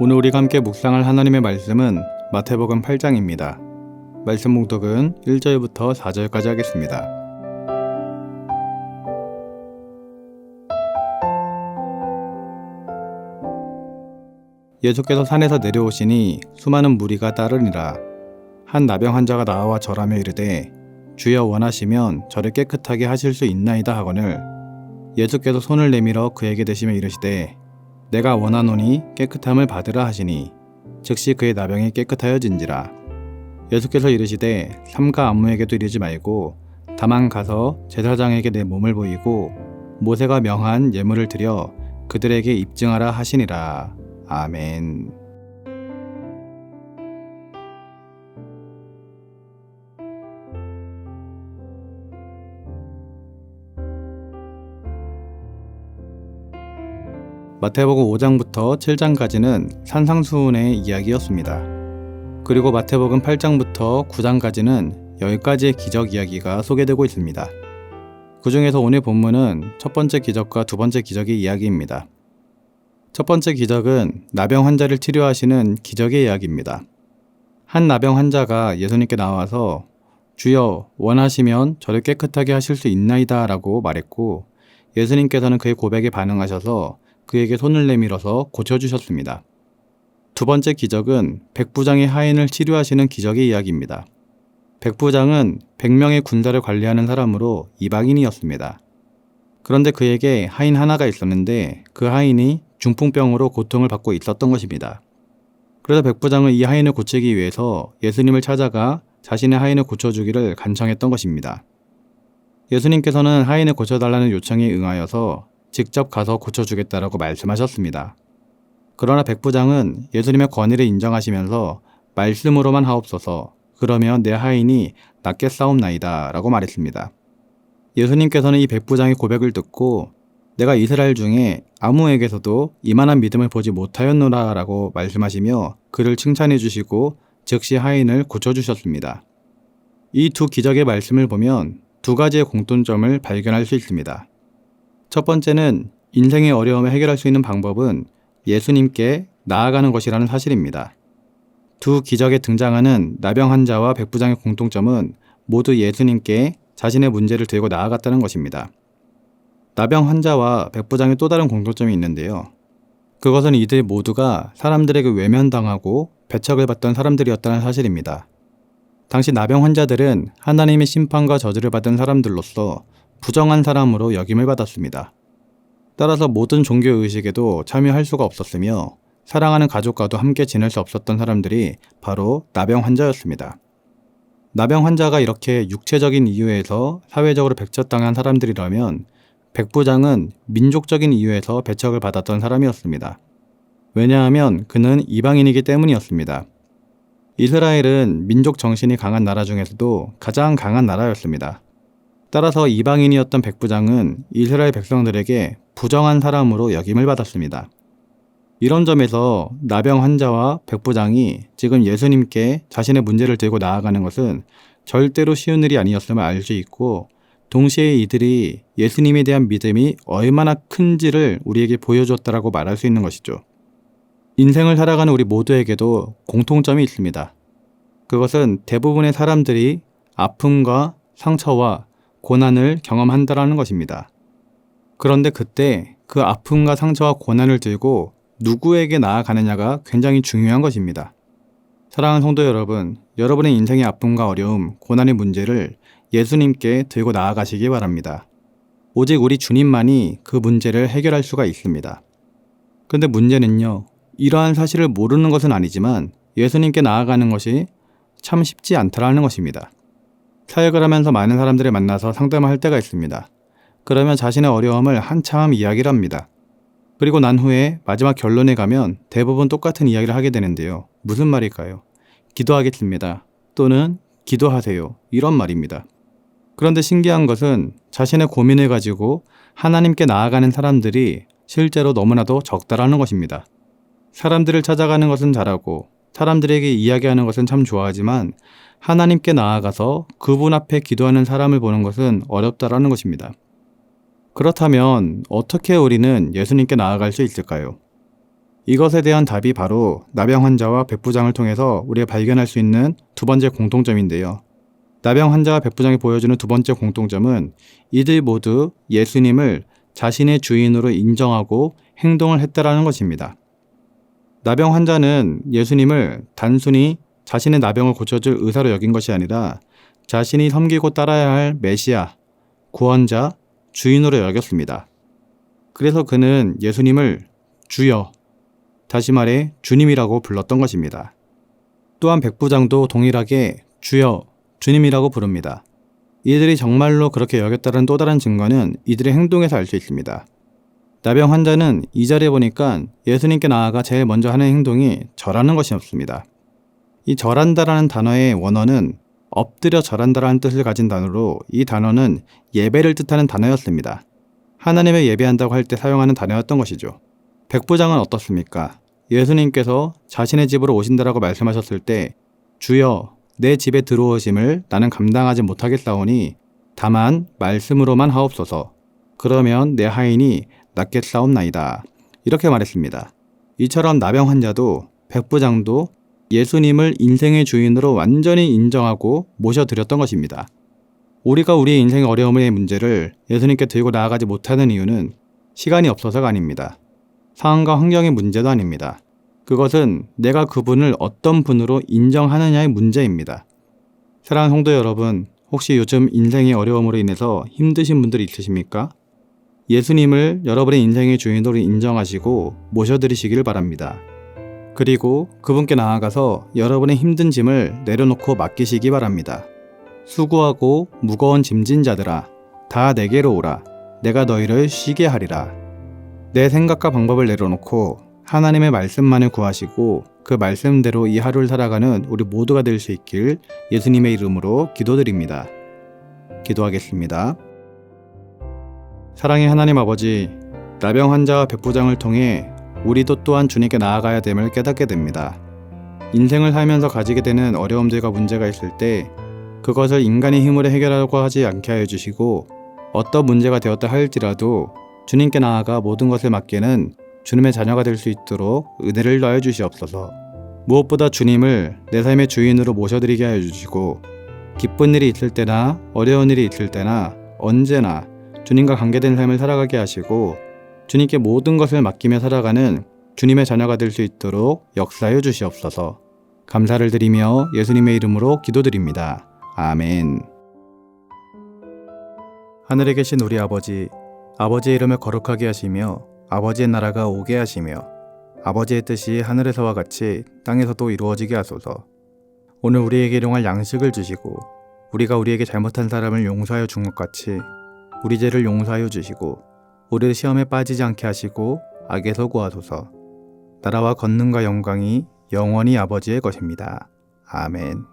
오늘 우리가 함께 묵상할 하나님의 말씀은 마태복음 8장입니다. 말씀 묵독은 1절부터 4절까지 하겠습니다. 예수께서 산에서 내려오시니 수많은 무리가 따르니라. 한 나병 환자가 나와 절하며 이르되 주여 원하시면 저를 깨끗하게 하실 수 있나이다 하거늘 예수께서 손을 내밀어 그에게 대시며 이르시되 내가 원하노니 깨끗함을 받으라 하시니 즉시 그의 나병이 깨끗하여진지라. 예수께서 이르시되 삼가 아무에게도 이르지 말고 다만 가서 제사장에게 내 몸을 보이고 모세가 명한 예물을 드려 그들에게 입증하라 하시니라. 아멘. 마태복음 5장부터 7장까지는 산상수훈의 이야기였습니다. 그리고 마태복음 8장부터 9장까지는 10가지의 기적 이야기가 소개되고 있습니다. 그 중에서 오늘 본문은 첫 번째 기적과 두 번째 기적의 이야기입니다. 첫 번째 기적은 나병 환자를 치료하시는 기적의 이야기입니다. 한 나병 환자가 예수님께 나와서 주여 원하시면 저를 깨끗하게 하실 수 있나이다 라고 말했고 예수님께서는 그의 고백에 반응하셔서 그에게 손을 내밀어서 고쳐주셨습니다. 두 번째 기적은 백부장의 하인을 치료하시는 기적의 이야기입니다. 백부장은 100명의 군사를 관리하는 사람으로 이방인이었습니다. 그런데 그에게 하인 하나가 있었는데 그 하인이 중풍병으로 고통을 받고 있었던 것입니다. 그래서 백부장은 이 하인을 고치기 위해서 예수님을 찾아가 자신의 하인을 고쳐주기를 간청했던 것입니다. 예수님께서는 하인을 고쳐달라는 요청에 응하여서 직접 가서 고쳐주겠다라고 말씀하셨습니다. 그러나 백부장은 예수님의 권위를 인정하시면서 말씀으로만 하옵소서 그러면 내 하인이 낫겠사옵나이다 라고 말했습니다. 예수님께서는 이 백부장의 고백을 듣고 내가 이스라엘 중에 아무에게서도 이만한 믿음을 보지 못하였노라 라고 말씀하시며 그를 칭찬해 주시고 즉시 하인을 고쳐주셨습니다. 이 두 기적의 말씀을 보면 두 가지의 공통점을 발견할 수 있습니다. 첫 번째는 인생의 어려움을 해결할 수 있는 방법은 예수님께 나아가는 것이라는 사실입니다. 두 기적에 등장하는 나병 환자와 백부장의 공통점은 모두 예수님께 자신의 문제를 들고 나아갔다는 것입니다. 나병 환자와 백부장의 또 다른 공통점이 있는데요. 그것은 이들 모두가 사람들에게 외면당하고 배척을 받던 사람들이었다는 사실입니다. 당시 나병 환자들은 하나님의 심판과 저주를 받은 사람들로서 부정한 사람으로 여김을 받았습니다. 따라서 모든 종교의식에도 참여할 수가 없었으며 사랑하는 가족과도 함께 지낼 수 없었던 사람들이 바로 나병 환자였습니다. 나병 환자가 이렇게 육체적인 이유에서 사회적으로 배척당한 사람들이라면 백부장은 민족적인 이유에서 배척을 받았던 사람이었습니다. 왜냐하면 그는 이방인이기 때문이었습니다. 이스라엘은 민족 정신이 강한 나라 중에서도 가장 강한 나라였습니다. 따라서 이방인이었던 백부장은 이스라엘 백성들에게 부정한 사람으로 여김을 받았습니다. 이런 점에서 나병 환자와 백부장이 지금 예수님께 자신의 문제를 들고 나아가는 것은 절대로 쉬운 일이 아니었음을 알 수 있고 동시에 이들이 예수님에 대한 믿음이 얼마나 큰지를 우리에게 보여줬다라고 말할 수 있는 것이죠. 인생을 살아가는 우리 모두에게도 공통점이 있습니다. 그것은 대부분의 사람들이 아픔과 상처와 고난을 경험한다라는 것입니다. 그런데 그때 그 아픔과 상처와 고난을 들고 누구에게 나아가느냐가 굉장히 중요한 것입니다. 사랑하는 성도 여러분, 여러분의 인생의 아픔과 어려움, 고난의 문제를 예수님께 들고 나아가시기 바랍니다. 오직 우리 주님만이 그 문제를 해결할 수가 있습니다. 그런데 문제는요, 이러한 사실을 모르는 것은 아니지만 예수님께 나아가는 것이 참 쉽지 않다라는 것입니다. 사역을 하면서 많은 사람들을 만나서 상담을 할 때가 있습니다. 그러면 자신의 어려움을 한참 이야기를 합니다. 그리고 난 후에 마지막 결론에 가면 대부분 똑같은 이야기를 하게 되는데요. 무슨 말일까요? 기도하겠습니다. 또는 기도하세요. 이런 말입니다. 그런데 신기한 것은 자신의 고민을 가지고 하나님께 나아가는 사람들이 실제로 너무나도 적다라는 것입니다. 사람들을 찾아가는 것은 잘하고 사람들에게 이야기하는 것은 참 좋아하지만 하나님께 나아가서 그분 앞에 기도하는 사람을 보는 것은 어렵다라는 것입니다. 그렇다면 어떻게 우리는 예수님께 나아갈 수 있을까요? 이것에 대한 답이 바로 나병 환자와 백부장을 통해서 우리가 발견할 수 있는 두 번째 공통점인데요. 나병 환자와 백부장이 보여주는 두 번째 공통점은 이들 모두 예수님을 자신의 주인으로 인정하고 행동을 했다라는 것입니다. 나병 환자는 예수님을 단순히 자신의 나병을 고쳐줄 의사로 여긴 것이 아니라 자신이 섬기고 따라야 할 메시아, 구원자, 주인으로 여겼습니다. 그래서 그는 예수님을 주여, 다시 말해 주님이라고 불렀던 것입니다. 또한 백부장도 동일하게 주여, 주님이라고 부릅니다. 이들이 정말로 그렇게 여겼다는 또 다른 증거는 이들의 행동에서 알 수 있습니다. 나병 환자는 이 자리에 보니까 예수님께 나아가 제일 먼저 하는 행동이 절하는 것이었습니다. 이 절한다라는 단어의 원어는 엎드려 절한다라는 뜻을 가진 단어로 이 단어는 예배를 뜻하는 단어였습니다. 하나님을 예배한다고 할 때 사용하는 단어였던 것이죠. 백부장은 어떻습니까? 예수님께서 자신의 집으로 오신다라고 말씀하셨을 때 주여 내 집에 들어오심을 나는 감당하지 못하겠사오니 다만 말씀으로만 하옵소서. 그러면 내 하인이 낫겠사옵나이다. 이렇게 말했습니다. 이처럼 나병 환자도 백부장도 예수님을 인생의 주인으로 완전히 인정하고 모셔드렸던 것입니다. 우리가 우리의 인생의 어려움의 문제를 예수님께 들고 나아가지 못하는 이유는 시간이 없어서가 아닙니다. 상황과 환경의 문제도 아닙니다. 그것은 내가 그분을 어떤 분으로 인정하느냐의 문제입니다. 사랑하는 성도 여러분, 혹시 요즘 인생의 어려움으로 인해서 힘드신 분들이 있으십니까? 예수님을 여러분의 인생의 주인으로 인정하시고 모셔드리시길 바랍니다. 그리고 그분께 나아가서 여러분의 힘든 짐을 내려놓고 맡기시기 바랍니다. 수고하고 무거운 짐진 자들아, 다 내게로 오라. 내가 너희를 쉬게 하리라. 내 생각과 방법을 내려놓고 하나님의 말씀만을 구하시고 그 말씀대로 이 하루를 살아가는 우리 모두가 될 수 있길 예수님의 이름으로 기도드립니다. 기도하겠습니다. 사랑의 하나님 아버지, 나병 환자와 백부장을 통해 우리도 또한 주님께 나아가야 됨을 깨닫게 됩니다. 인생을 살면서 가지게 되는 어려움들과 문제가 있을 때 그것을 인간의 힘으로 해결하려고 하지 않게 하여 주시고 어떤 문제가 되었다 할지라도 주님께 나아가 모든 것을 맡기는 주님의 자녀가 될 수 있도록 은혜를 더하여 주시옵소서. 무엇보다 주님을 내 삶의 주인으로 모셔드리게 하여 주시고 기쁜 일이 있을 때나 어려운 일이 있을 때나 언제나 주님과 관계된 삶을 살아가게 하시고 주님께 모든 것을 맡기며 살아가는 주님의 자녀가 될 수 있도록 역사하여 주시옵소서. 감사를 드리며 예수님의 이름으로 기도드립니다. 아멘. 하늘에 계신 우리 아버지, 아버지의 이름을 거룩하게 하시며 아버지의 나라가 오게 하시며 아버지의 뜻이 하늘에서와 같이 땅에서도 이루어지게 하소서. 오늘 우리에게 일용할 양식을 주시고 우리가 우리에게 잘못한 사람을 용서하여 준 것 같이 우리 죄를 용서하여 주시고 우리를 시험에 빠지지 않게 하시고 악에서 구하소서. 나라와 권능과 영광이 영원히 아버지의 것입니다. 아멘.